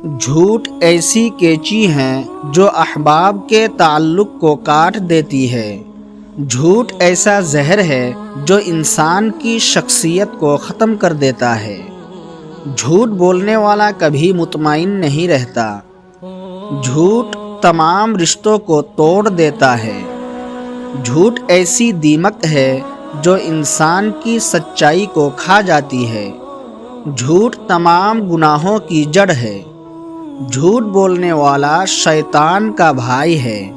جھوٹ ایسی کینچی ہے جو احباب کے تعلق کو کاٹ دیتی ہے۔ جھوٹ ایسا زہر ہے جو انسان کی شخصیت کو ختم کر دیتا ہے۔ جھوٹ بولنے والا کبھی مطمئن نہیں رہتا۔ جھوٹ تمام رشتوں کو توڑ دیتا ہے۔ جھوٹ ایسی دیمک ہے جو انسان کی سچائی کو کھا جاتی ہے۔ جھوٹ تمام گناہوں کی جڑ ہے۔ جھوٹ بولنے والا شیطان کا بھائی ہے۔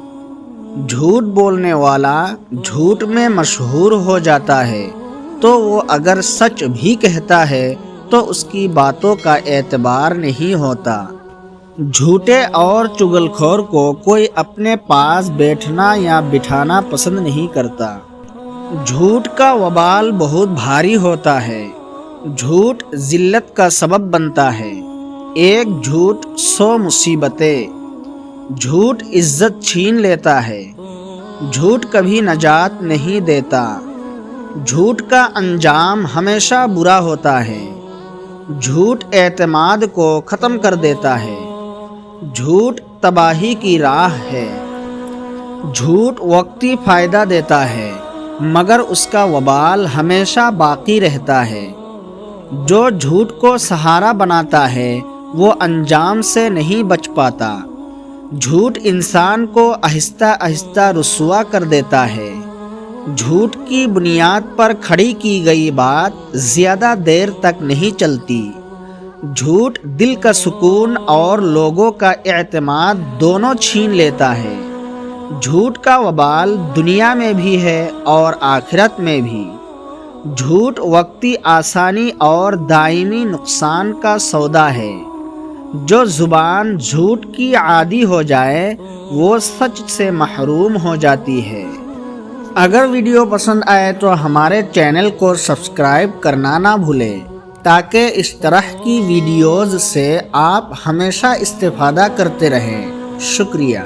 جھوٹ بولنے والا جھوٹ میں مشہور ہو جاتا ہے تو وہ اگر سچ بھی کہتا ہے تو اس کی باتوں کا اعتبار نہیں ہوتا۔ جھوٹے اور چغل خور کو کوئی اپنے پاس بیٹھنا یا بٹھانا پسند نہیں کرتا۔ جھوٹ کا وبال بہت بھاری ہوتا ہے۔ جھوٹ ذلت کا سبب بنتا ہے۔ ایک جھوٹ 100 مصیبتیں۔ جھوٹ عزت چھین لیتا ہے۔ جھوٹ کبھی نجات نہیں دیتا۔ جھوٹ کا انجام ہمیشہ برا ہوتا ہے۔ جھوٹ اعتماد کو ختم کر دیتا ہے۔ جھوٹ تباہی کی راہ ہے۔ جھوٹ وقتی فائدہ دیتا ہے مگر اس کا وبال ہمیشہ باقی رہتا ہے۔ جو جھوٹ کو سہارا بناتا ہے وہ انجام سے نہیں بچ پاتا۔ جھوٹ انسان کو آہستہ آہستہ رسوا کر دیتا ہے۔ جھوٹ کی بنیاد پر کھڑی کی گئی بات زیادہ دیر تک نہیں چلتی۔ جھوٹ دل کا سکون اور لوگوں کا اعتماد دونوں چھین لیتا ہے۔ جھوٹ کا وبال دنیا میں بھی ہے اور آخرت میں بھی۔ جھوٹ وقتی آسانی اور دائمی نقصان کا سودا ہے۔ جو زبان جھوٹ کی عادی ہو جائے وہ سچ سے محروم ہو جاتی ہے۔ اگر ویڈیو پسند آئے تو ہمارے چینل کو سبسکرائب کرنا نہ بھولیں تاکہ اس طرح کی ویڈیوز سے آپ ہمیشہ استفادہ کرتے رہیں۔ شکریہ۔